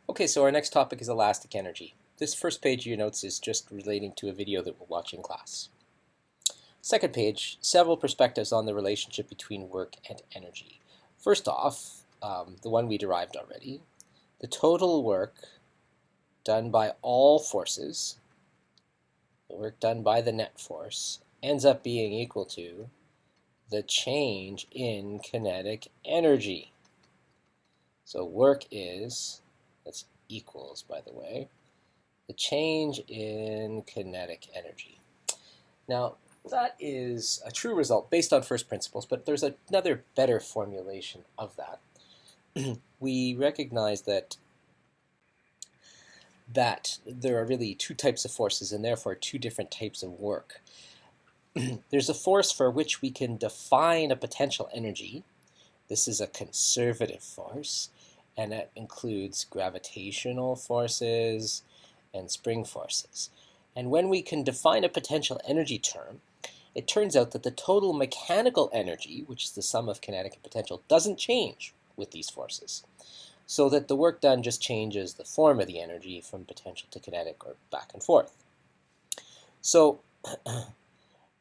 Okay, so our next topic is elastic energy. This first page of your notes is just relating to a video that we'll watch in class. Second page, several perspectives on the relationship between work and energy. First off, the one we derived already, the total work done by all forces, the work done by the net force, ends up being equal to the change in kinetic energy. So work is, that's equals, by the way, the change in kinetic energy. Now, that is a true result based on first principles, but there's another better formulation of that. We recognize that there are really two types of forces and therefore two different types of work. There's a force for which we can define a potential energy. This is a conservative force, and that includes gravitational forces and spring forces. And when we can define a potential energy term, it turns out that the total mechanical energy, which is the sum of kinetic and potential, doesn't change with these forces. So that the work done just changes the form of the energy from potential to kinetic or back and forth. So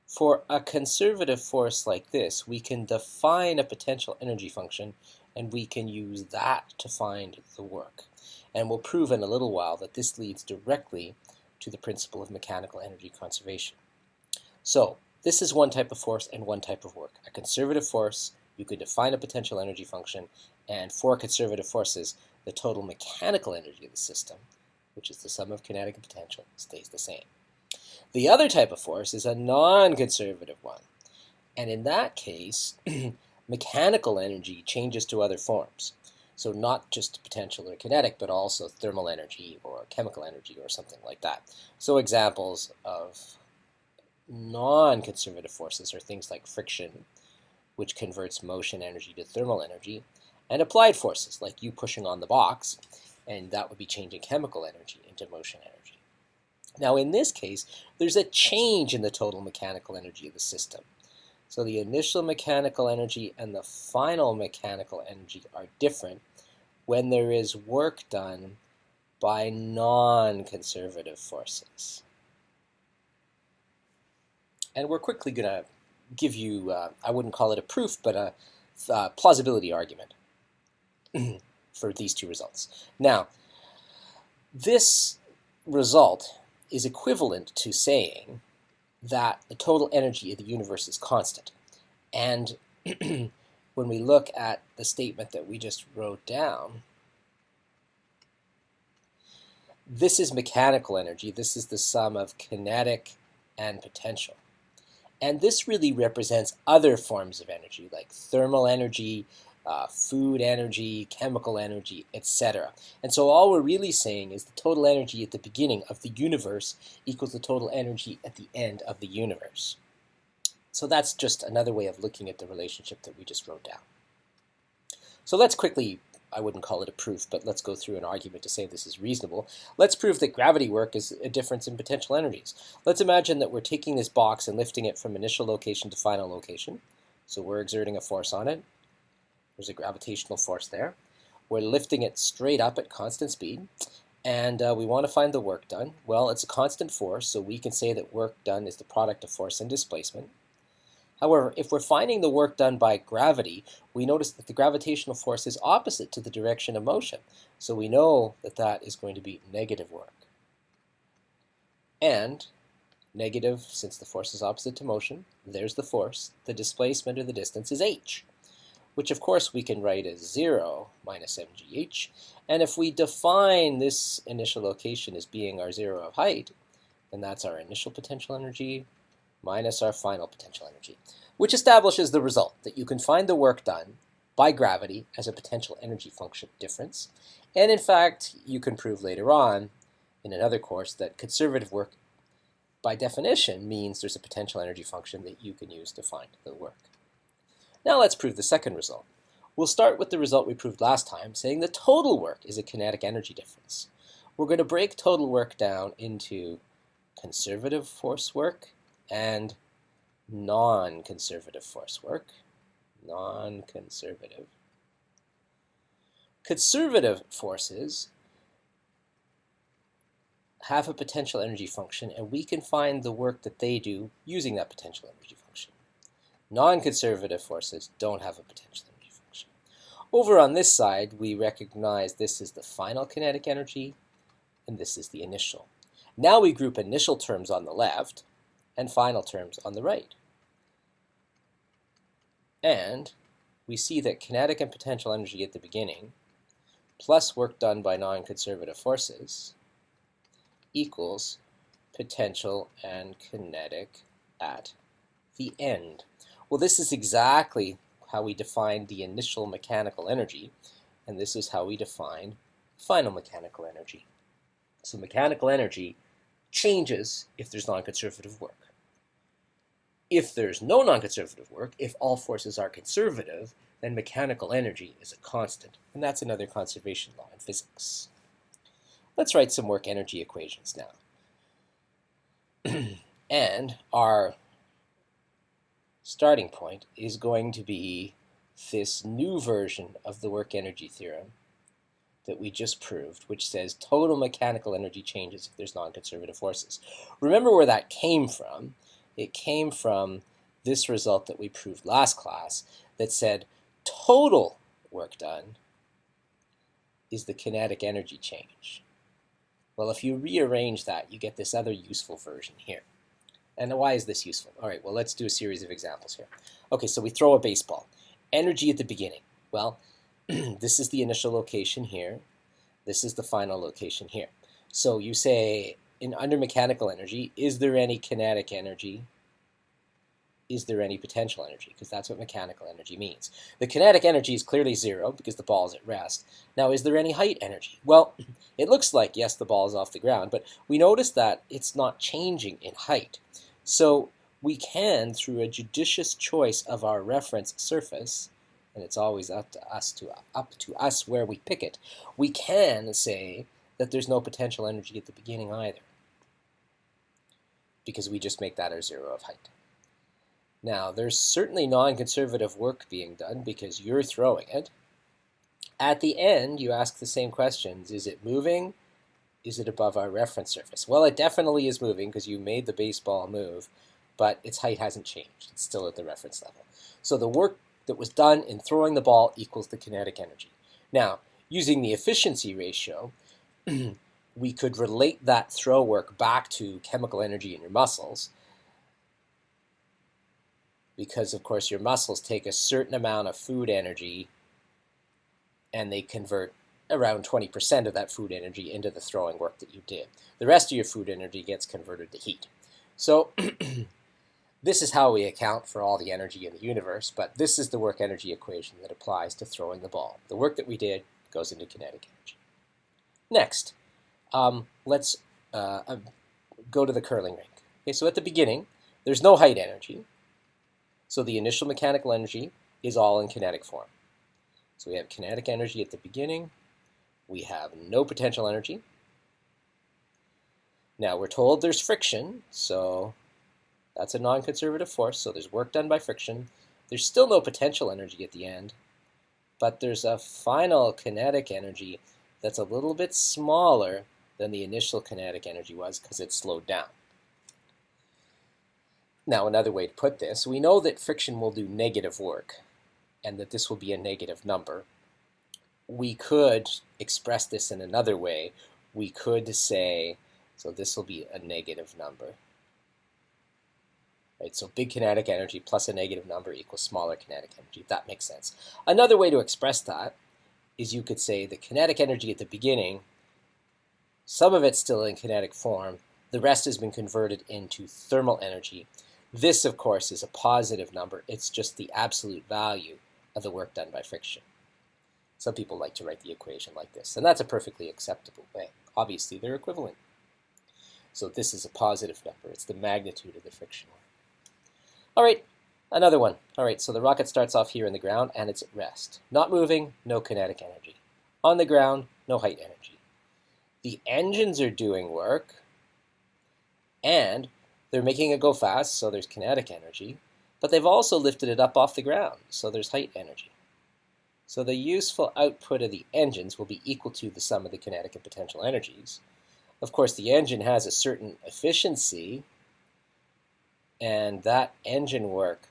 for a conservative force like this, we can define a potential energy function and we can use that to find the work. And we'll prove in a little while that this leads directly to the principle of mechanical energy conservation. So this is one type of force and one type of work. A conservative force, you could define a potential energy function, and for conservative forces, the total mechanical energy of the system, which is the sum of kinetic and potential, stays the same. The other type of force is a non-conservative one. And in that case, mechanical energy changes to other forms. So not just potential or kinetic, but also thermal energy or chemical energy or something like that. So examples of non-conservative forces are things like friction, which converts motion energy to thermal energy, and applied forces, like you pushing on the box, and that would be changing chemical energy into motion energy. Now in this case, there's a change in the total mechanical energy of the system. So the initial mechanical energy and the final mechanical energy are different when there is work done by non-conservative forces. And we're quickly going to give you, I wouldn't call it a proof, but a plausibility argument for these two results. Now, this result is equivalent to saying that the total energy of the universe is constant. And when we look at the statement that we just wrote down, this is mechanical energy. This is the sum of kinetic and potential. And this really represents other forms of energy, like thermal energy, food energy, chemical energy, etc. And so all we're really saying is the total energy at the beginning of the universe equals the total energy at the end of the universe. So that's just another way of looking at the relationship that we just wrote down. So let's quickly, I wouldn't call it a proof, but let's go through an argument to say this is reasonable. Let's prove that gravity work is a difference in potential energies. Let's imagine that we're taking this box and lifting it from initial location to final location. So we're exerting a force on it. There's a gravitational force there. We're lifting it straight up at constant speed, and we want to find the work done. Well, it's a constant force, so we can say that work done is the product of force and displacement. However, if we're finding the work done by gravity, we notice that the gravitational force is opposite to the direction of motion, so we know that that is going to be negative work. And negative, since the force is opposite to motion, there's the force. The displacement or the distance is h, which of course we can write as 0 minus mgh. And if we define this initial location as being our 0 of height, then that's our initial potential energy minus our final potential energy, which establishes the result that you can find the work done by gravity as a potential energy function difference. And in fact, you can prove later on in another course that conservative work by definition means there's a potential energy function that you can use to find the work. Now let's prove the second result. We'll start with the result we proved last time, saying the total work is a kinetic energy difference. We're going to break total work down into conservative force work and non-conservative force work. Non-conservative. Conservative forces have a potential energy function, and we can find the work that they do using that potential energy function. Non-conservative forces don't have a potential energy function. Over on this side, we recognize this is the final kinetic energy, and this is the initial. Now we group initial terms on the left and final terms on the right. And we see that kinetic and potential energy at the beginning plus work done by non-conservative forces equals potential and kinetic at the end. Well, this is exactly how we defined the initial mechanical energy, and this is how we define final mechanical energy. So mechanical energy changes if there's non-conservative work. If there's no non-conservative work, if all forces are conservative, then mechanical energy is a constant, and that's another conservation law in physics. Let's write some work energy equations now. And our starting point is going to be this new version of the work energy theorem that we just proved, which says total mechanical energy changes if there's non-conservative forces. Remember where that came from? It came from this result that we proved last class that said total work done is the kinetic energy change. Well, if you rearrange that, you get this other useful version here. And why is this useful? All right, well, let's do a series of examples here. Okay, so we throw a baseball. Energy at the beginning. Well, this is the initial location here. This is the final location here. So you say, under mechanical energy, is there any kinetic energy? Is there any potential energy? Because that's what mechanical energy means. The kinetic energy is clearly zero because the ball is at rest. Now, is there any height energy? Well, it looks like, yes, the ball is off the ground, but we notice that it's not changing in height. So we can, through a judicious choice of our reference surface, and it's always up to us where we pick it, we can say that there's no potential energy at the beginning either, because we just make that our zero of height. Now, there's certainly non-conservative work being done because you're throwing it. At the end, you ask the same questions. Is it moving? Is it above our reference surface? Well, it definitely is moving because you made the baseball move, but its height hasn't changed. It's still at the reference level. So the work that was done in throwing the ball equals the kinetic energy. Now, using the efficiency ratio, we could relate that throw work back to chemical energy in your muscles, because, of course, your muscles take a certain amount of food energy and they convert around 20% of that food energy into the throwing work that you did. The rest of your food energy gets converted to heat. So this is how we account for all the energy in the universe, but this is the work energy equation that applies to throwing the ball. The work that we did goes into kinetic energy. Next, let's go to the curling rink. Okay, so at the beginning, there's no height energy. So the initial mechanical energy is all in kinetic form. So we have kinetic energy at the beginning. We have no potential energy. Now we're told there's friction, so that's a non-conservative force, so there's work done by friction. There's still no potential energy at the end, but there's a final kinetic energy that's a little bit smaller than the initial kinetic energy was because it's slowed down. Now, another way to put this, we know that friction will do negative work and that this will be a negative number. We could express this in another way. We could say, so this will be a negative number. Right, so big kinetic energy plus a negative number equals smaller kinetic energy. That makes sense. Another way to express that is you could say the kinetic energy at the beginning, some of it's still in kinetic form, the rest has been converted into thermal energy. This, of course, is a positive number. It's just the absolute value of the work done by friction. Some people like to write the equation like this, and that's a perfectly acceptable way. Obviously, they're equivalent. So this is a positive number. It's the magnitude of the friction work. All right, another one. All right, so the rocket starts off here in the ground, and it's at rest. Not moving, no kinetic energy. On the ground, no height energy. The engines are doing work, and they're making it go fast, so there's kinetic energy, but they've also lifted it up off the ground, so there's height energy. So the useful output of the engines will be equal to the sum of the kinetic and potential energies, Of course, the engine has a certain efficiency, and that engine work,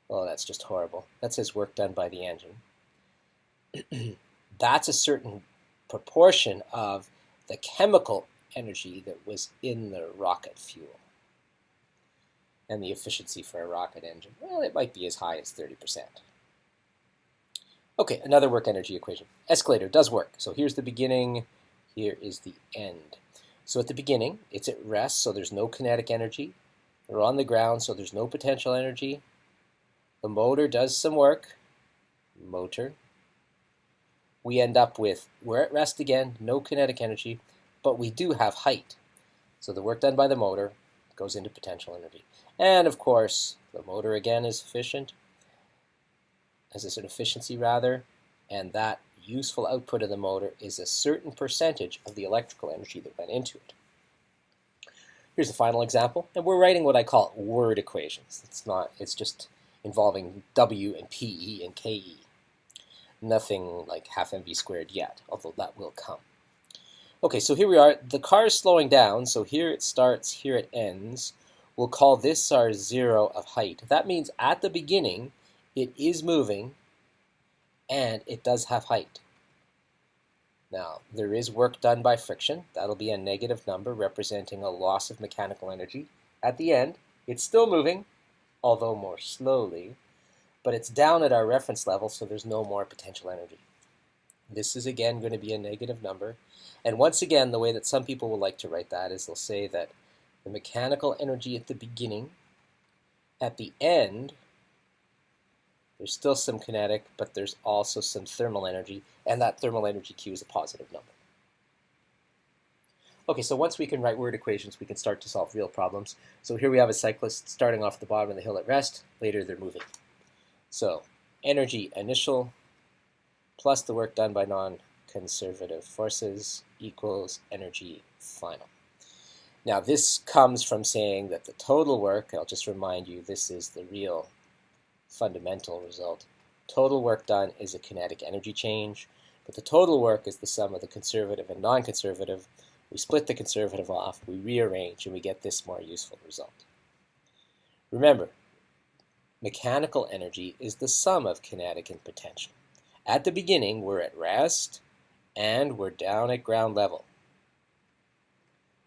well, that's just horrible. That says work done by the engine. That's a certain proportion of the chemical energy that was in the rocket fuel. And the efficiency for a rocket engine, well, it might be as high as 30%. Okay, another work energy equation. Escalator does work. So here's the beginning, here is the end. So at the beginning, it's at rest, so there's no kinetic energy. We're on the ground, so there's no potential energy. The motor does some work. Motor. We end up with, we're at rest again, no kinetic energy, but we do have height. So the work done by the motor goes into potential energy. And of course, the motor again is efficient, has an efficiency rather, and that useful output of the motor is a certain percentage of the electrical energy that went into it. Here's a final example, and we're writing what I call word equations. It's just involving W and PE and KE. Nothing like half mv squared yet, although that will come. Okay, so here we are. The car is slowing down, so here it starts, here it ends. We'll call this our zero of height. That means at the beginning, it is moving, and it does have height. Now, there is work done by friction. That'll be a negative number representing a loss of mechanical energy. At the end, it's still moving, although more slowly, but it's down at our reference level, so there's no more potential energy. This is again going to be a negative number. And once again, the way that some people will like to write that is they'll say that the mechanical energy at the beginning, at the end, there's still some kinetic, but there's also some thermal energy, and that thermal energy Q is a positive number. Okay, so once we can write word equations, we can start to solve real problems. So here we have a cyclist starting off the bottom of the hill at rest. Later, they're moving. So energy initial plus the work done by non-conservative forces equals energy final. Now, this comes from saying that the total work, I'll just remind you, this is the real fundamental result. Total work done is a kinetic energy change, but the total work is the sum of the conservative and non-conservative. We split the conservative off, we rearrange, and we get this more useful result. Remember, mechanical energy is the sum of kinetic and potential. At the beginning, we're at rest, and we're down at ground level.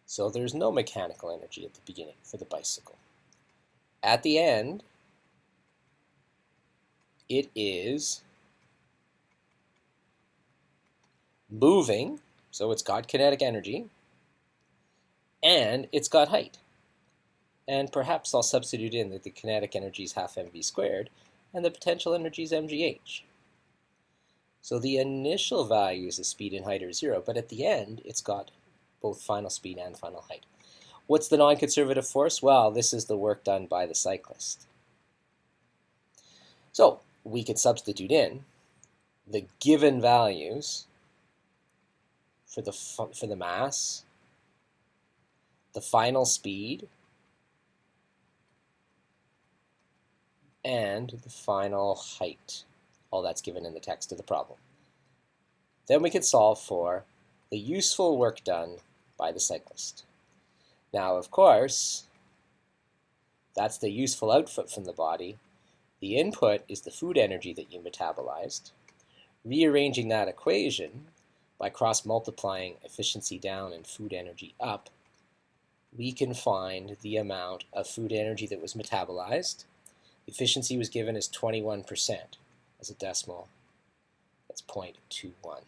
So there's no mechanical energy at the beginning for the bicycle. At the end, it is moving, so it's got kinetic energy, and it's got height. And perhaps I'll substitute in that the kinetic energy is half mv squared, and the potential energy is mgh. So the initial values of speed and height are 0, but at the end, it's got both final speed and final height. What's the non-conservative force? Well, this is the work done by the cyclist. So we could substitute in the given values for the mass, the final speed, and the final height. All that's given in the text of the problem. Then we can solve for the useful work done by the cyclist. Now, of course, that's the useful output from the body. The input is the food energy that you metabolized. Rearranging that equation by cross-multiplying efficiency down and food energy up, we can find the amount of food energy that was metabolized. Efficiency was given as 21%. As a decimal, that's 0.21.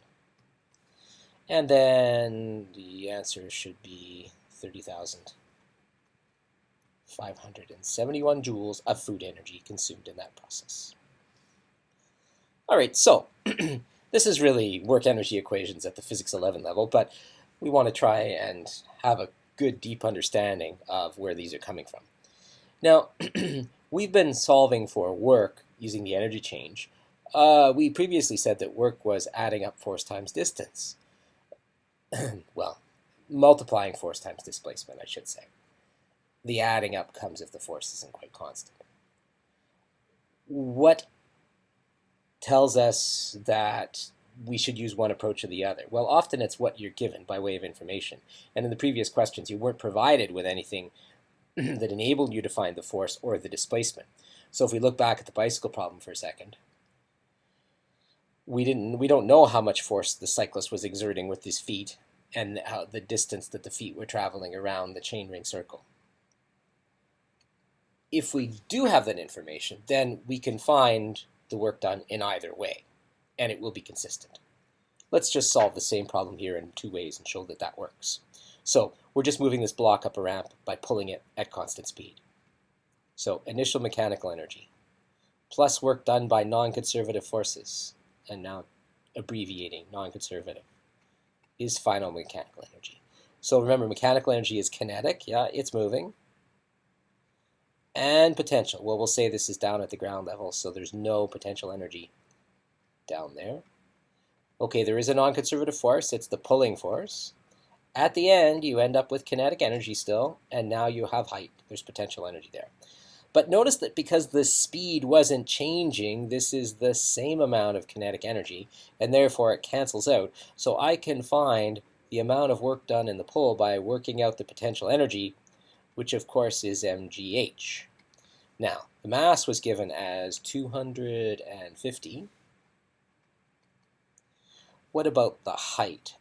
And then the answer should be 30,571 joules of food energy consumed in that process. All right, so this is really work energy equations at the Physics 11 level, but we want to try and have a good, deep understanding of where these are coming from. Now, we've been solving for work using the energy change. We previously said that work was adding up force times distance. Well, multiplying force times displacement, I should say. The adding up comes if the force isn't quite constant. What tells us that we should use one approach or the other. Well, often it's what you're given by way of information. And in the previous questions, you weren't provided with anything that enabled you to find the force or the displacement. So if we look back at the bicycle problem for a second, we don't know how much force the cyclist was exerting with his feet and the distance that the feet were traveling around the chainring circle. If we do have that information, then we can find the work done in either way, and it will be consistent. Let's just solve the same problem here in two ways and show that that works. So we're just moving this block up a ramp by pulling it at constant speed. So initial mechanical energy plus work done by non-conservative forces, and now abbreviating non-conservative, is final mechanical energy. So remember, mechanical energy is kinetic, yeah, it's moving. And potential, well, we'll say this is down at the ground level, so there's no potential energy down there. Okay, there is a non-conservative force, it's the pulling force. At the end, you end up with kinetic energy still, and now you have height. There's potential energy there. But notice that because the speed wasn't changing, this is the same amount of kinetic energy, and therefore it cancels out. So I can find the amount of work done in the pull by working out the potential energy, which of course is mgh. Now, the mass was given as 250. What about the height?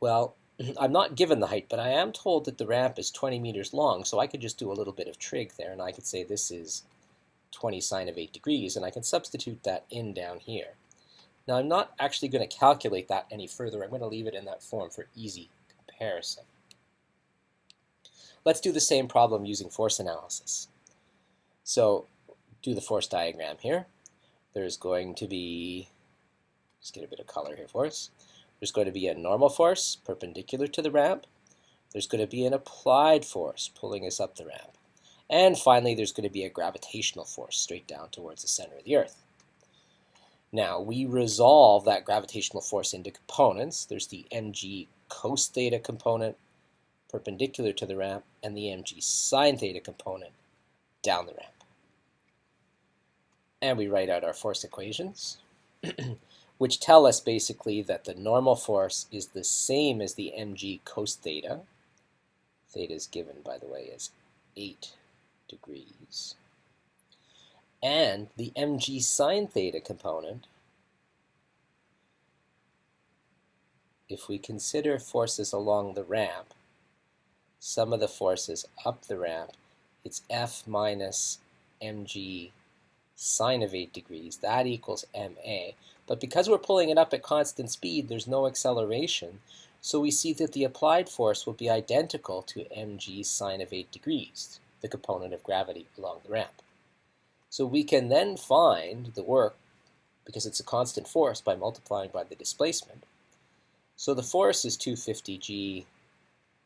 Well, I'm not given the height, but I am told that the ramp is 20 meters long, so I could just do a little bit of trig there, and I could say this is 20 sine of 8 degrees, and I can substitute that in down here. Now, I'm not actually going to calculate that any further. I'm going to leave it in that form for easy comparison. Let's do the same problem using force analysis. So, do the force diagram here. There's going to be, let's get a bit of color here for us. There's going to be a normal force perpendicular to the ramp. There's going to be an applied force pulling us up the ramp. And finally, there's going to be a gravitational force straight down towards the center of the Earth. Now, we resolve that gravitational force into components. There's the mg cos theta component perpendicular to the ramp and the mg sine theta component down the ramp. And we write out our force equations, which tell us basically that the normal force is the same as the mg cos theta. Theta is given, by the way, as 8 degrees. And the mg sine theta component, if we consider forces along the ramp, sum of the forces up the ramp, it's F minus mg sine of 8 degrees. That equals ma. But because we're pulling it up at constant speed, there's no acceleration. So we see that the applied force will be identical to mg sine of 8 degrees, the component of gravity along the ramp. So we can then find the work, because it's a constant force, by multiplying by the displacement. So the force is 250 g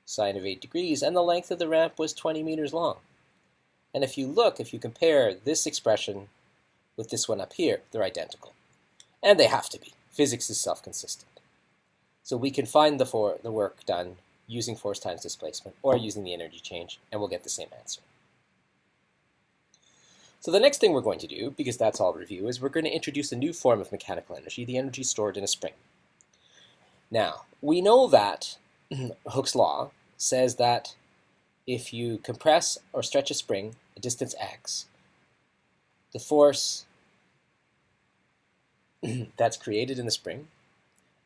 sine of 8 degrees, and the length of the ramp was 20 meters long. And if you compare this expression with this one up here, they're identical. And they have to be. Physics is self-consistent. So we can find the work done using force times displacement or using the energy change, and we'll get the same answer. So the next thing we're going to do, because that's all review, is we're going to introduce a new form of mechanical energy, the energy stored in a spring. Now, we know that Hooke's law says that if you compress or stretch a spring a distance x, the force that's created in the spring,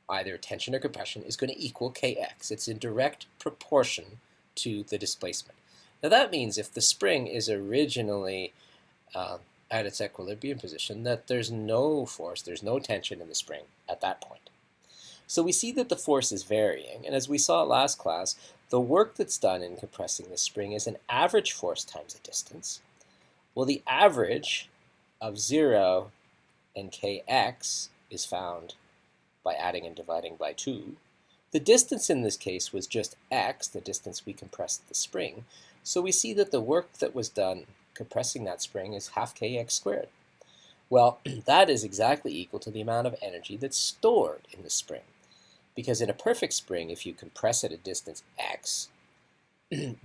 either tension or compression, is going to equal kx. It's in direct proportion to the displacement. Now that means if the spring is originally at its equilibrium position, that there's no force, there's no tension in the spring at that point. So we see that the force is varying, and as we saw last class, the work that's done in compressing the spring is an average force times a distance. Well, the average of 0 and kx is found by adding and dividing by 2. The distance in this case was just x, the distance we compressed the spring, so we see that the work that was done compressing that spring is half kx squared. Well, that is exactly equal to the amount of energy that's stored in the spring. Because in a perfect spring, if you compress at a distance x,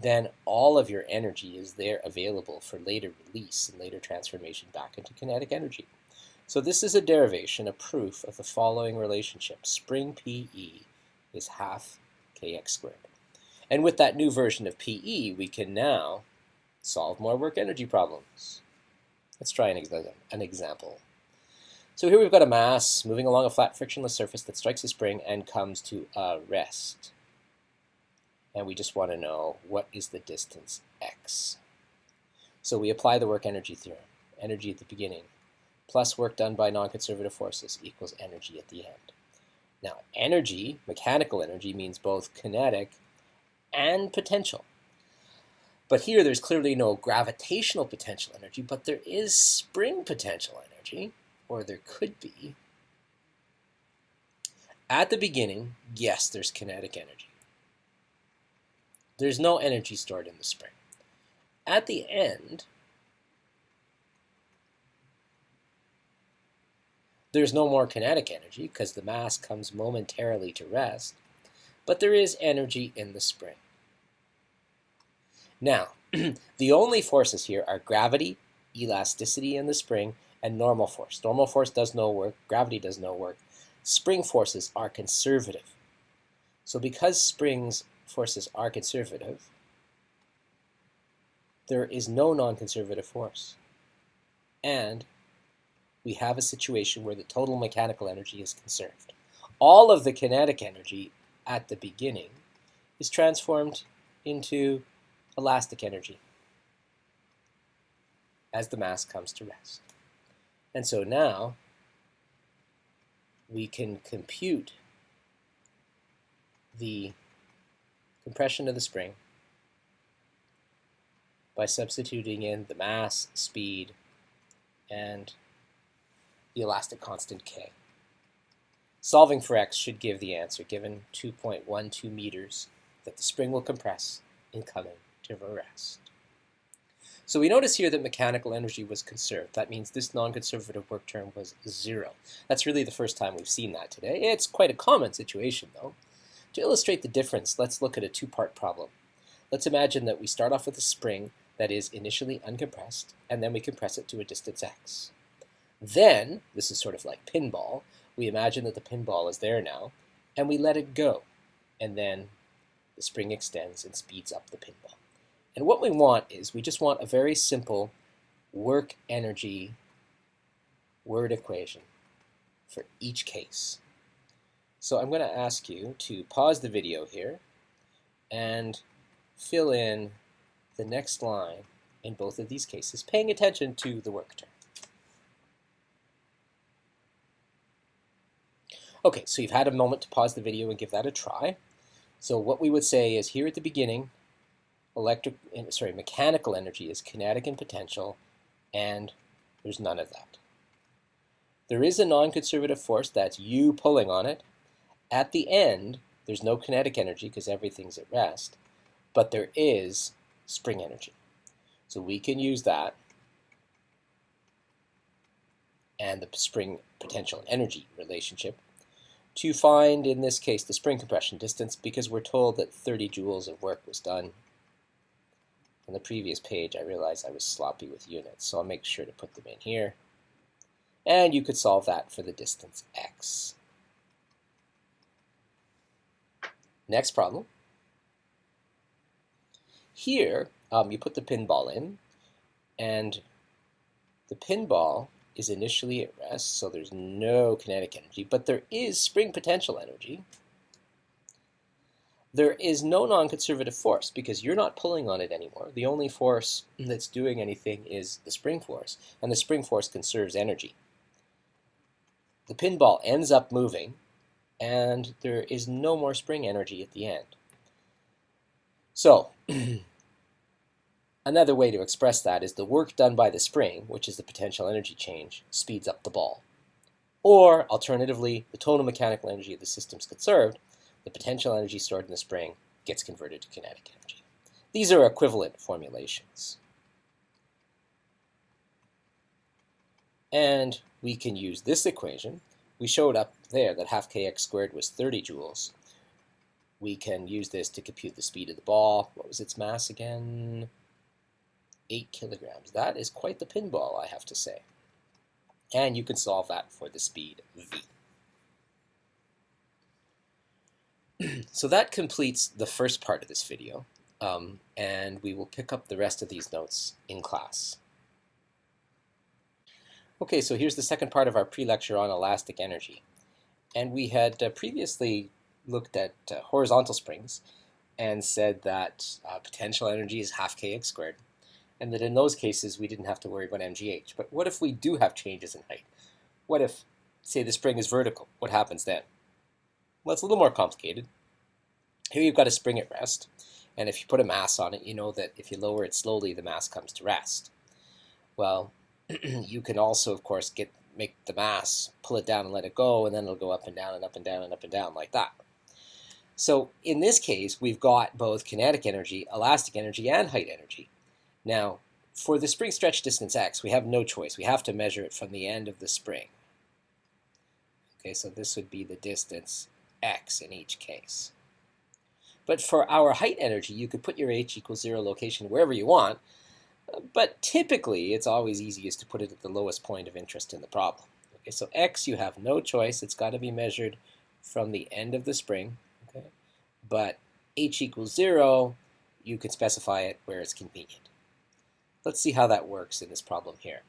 then all of your energy is there available for later release and later transformation back into kinetic energy. So this is a derivation, a proof of the following relationship. Spring PE is half kx squared. And with that new version of PE, we can now solve more work energy problems. Let's try an example. So here we've got a mass moving along a flat frictionless surface that strikes a spring and comes to a rest. And we just want to know what is the distance x. So we apply the work energy theorem. Energy at the beginning plus work done by non-conservative forces equals energy at the end. Now, energy, mechanical energy, means both kinetic and potential. But here there's clearly no gravitational potential energy, but there is spring potential energy, or there could be. At the beginning, yes, there's kinetic energy. There's no energy stored in the spring. At the end, there's no more kinetic energy because the mass comes momentarily to rest, but there is energy in the spring. Now, the only forces here are gravity, elasticity in the spring, and normal force. Normal force does no work, gravity does no work. Spring forces are conservative. So because springs forces are conservative, there is no non-conservative force. And we have a situation where the total mechanical energy is conserved. All of the kinetic energy at the beginning is transformed into elastic energy as the mass comes to rest. And so now we can compute the compression of the spring by substituting in the mass, speed, and the elastic constant k. Solving for x should give the answer, given 2.12 meters, that the spring will compress in coming to a rest. So we notice here that mechanical energy was conserved. That means this non-conservative work term was 0. That's really the first time we've seen that today. It's quite a common situation, though. To illustrate the difference, let's look at a two-part problem. Let's imagine that we start off with a spring that is initially uncompressed, and then we compress it to a distance x. Then, this is sort of like pinball, we imagine that the pinball is there now, and we let it go. And then the spring extends and speeds up the pinball. And what we want is, we just want a very simple work energy word equation for each case. So I'm going to ask you to pause the video here and fill in the next line in both of these cases, paying attention to the work term. Okay, so you've had a moment to pause the video and give that a try. So what we would say is, here at the beginning, mechanical energy is kinetic and potential, and there's none of that. There is a non-conservative force, that's you pulling on it. At the end, there's no kinetic energy because everything's at rest, but there is spring energy. So we can use that and the spring potential and energy relationship to find, in this case, the spring compression distance, because we're told that 30 joules of work was done. On the previous page, I realized I was sloppy with units, so I'll make sure to put them in here. And you could solve that for the distance x. Next problem. Here, you put the pinball in, and the pinball is initially at rest, so there's no kinetic energy, but there is spring potential energy. There is no non-conservative force because you're not pulling on it anymore. The only force that's doing anything is the spring force, and the spring force conserves energy. The pinball ends up moving, and there is no more spring energy at the end. So, another way to express that is the work done by the spring, which is the potential energy change, speeds up the ball. Or, alternatively, the total mechanical energy of the system is conserved, the potential energy stored in the spring gets converted to kinetic energy. These are equivalent formulations. And we can use this equation. We showed up there that half kx squared was 30 joules. We can use this to compute the speed of the ball. What was its mass again? 8 kilograms. That is quite the pinball, I have to say. And you can solve that for the speed v. So that completes the first part of this video, and we will pick up the rest of these notes in class. Okay, so here's the second part of our pre-lecture on elastic energy. And we had previously looked at horizontal springs and said that potential energy is half kx squared, and that in those cases we didn't have to worry about mgh. But what if we do have changes in height? What if, say, the spring is vertical? What happens then? Well, it's a little more complicated. Here you've got a spring at rest, and if you put a mass on it, you know that if you lower it slowly, the mass comes to rest. Well, you can also, of course, make the mass, pull it down and let it go, and then it'll go up and down and up and down and up and down like that. So in this case, we've got both kinetic energy, elastic energy, and height energy. Now, for the spring stretch distance x, we have no choice. We have to measure it from the end of the spring. Okay, so this would be the distance x in each case. But for our height energy, you could put your h equals 0 location wherever you want, but typically it's always easiest to put it at the lowest point of interest in the problem. Okay, so x, you have no choice. It's got to be measured from the end of the spring. Okay, but h equals 0, you can specify it where it's convenient. Let's see how that works in this problem here.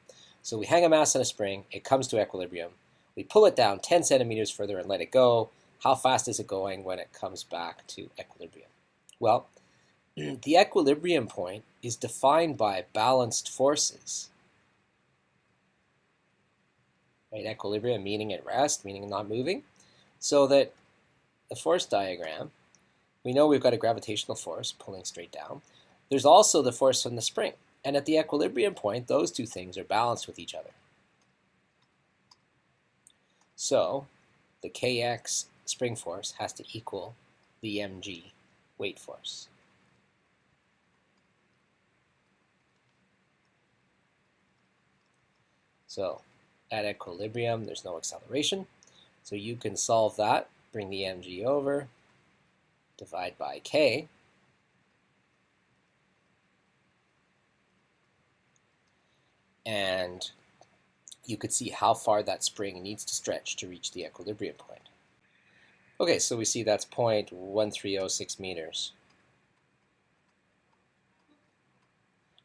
So we hang a mass on a spring, it comes to equilibrium, we pull it down 10 centimeters further and let it go. How fast is it going when it comes back to equilibrium? Well, the equilibrium point is defined by balanced forces. Right? Equilibrium meaning at rest, meaning not moving. So that the force diagram, we know we've got a gravitational force pulling straight down. There's also the force from the spring. And at the equilibrium point, those two things are balanced with each other. So the kx spring force has to equal the mg weight force. So at equilibrium, there's no acceleration. So you can solve that, bring the mg over, divide by k. And you could see how far that spring needs to stretch to reach the equilibrium point. Okay, so we see that's 0.1306 meters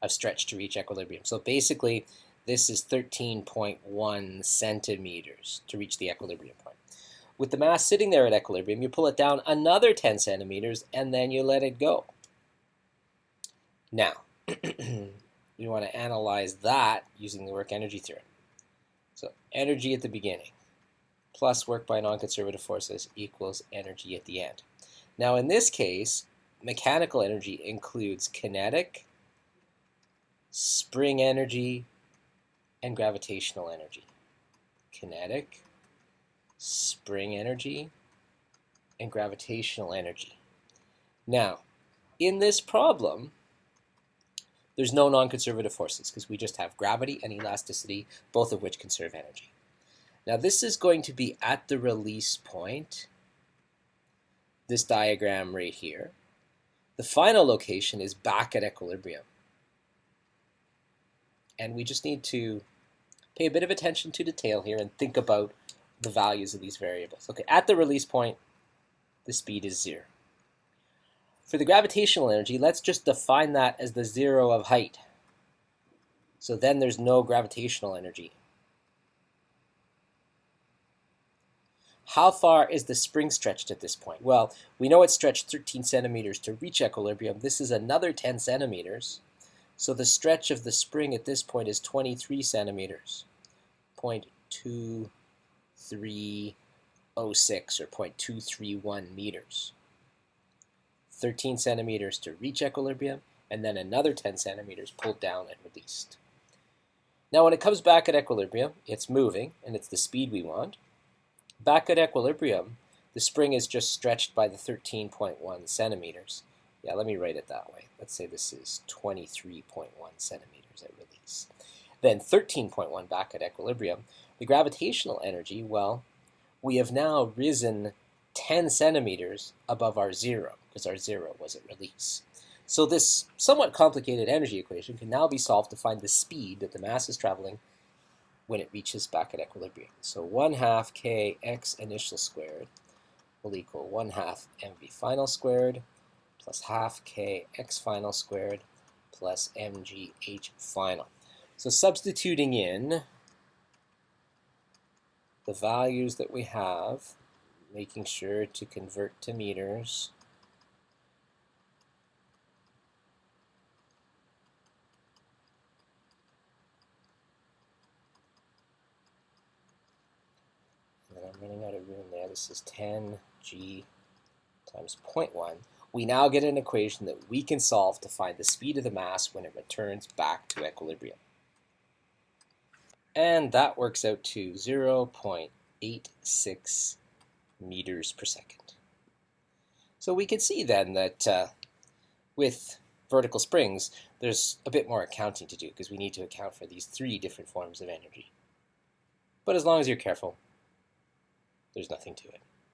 of stretch to reach equilibrium. So basically, this is 13.1 centimeters to reach the equilibrium point. With the mass sitting there at equilibrium, you pull it down another 10 centimeters, and then you let it go. Now, we want to analyze that using the work-energy theorem. So energy at the beginning plus work by non-conservative forces equals energy at the end. Now in this case, mechanical energy includes kinetic, spring energy, and gravitational energy. Kinetic, spring energy, and gravitational energy. Now, in this problem, there's no non-conservative forces because we just have gravity and elasticity, both of which conserve energy. Now this is going to be at the release point, this diagram right here. The final location is back at equilibrium. And we just need to pay a bit of attention to detail here and think about the values of these variables. Okay, at the release point, the speed is 0. For the gravitational energy, let's just define that as the 0 of height. So then there's no gravitational energy. How far is the spring stretched at this point? Well, we know it's stretched 13 centimeters to reach equilibrium. This is another 10 centimeters. So the stretch of the spring at this point is 23 centimeters, 0.2306 or 0.231 meters. 13 centimeters to reach equilibrium, and then another 10 centimeters pulled down and released. Now when it comes back at equilibrium, it's moving, and it's the speed we want. Back at equilibrium, the spring is just stretched by the 13.1 centimeters. Yeah, let me write it that way. Let's say this is 23.1 centimeters at release. Then 13.1 back at equilibrium. The gravitational energy, well, we have now risen 10 centimeters above our 0, because our 0 was at release. So this somewhat complicated energy equation can now be solved to find the speed that the mass is traveling when it reaches back at equilibrium. So 1/2 kx initial squared will equal 1/2 mv final squared plus 1/2 kx final squared plus mgh final. So substituting in the values that we have, making sure to convert to meters. And then I'm running out of room there. This is 10g times 0.1. We now get an equation that we can solve to find the speed of the mass when it returns back to equilibrium. And that works out to 0.86 meters per second. So we can see then that with vertical springs, there's a bit more accounting to do because we need to account for these 3 different forms of energy. But as long as you're careful, there's nothing to it.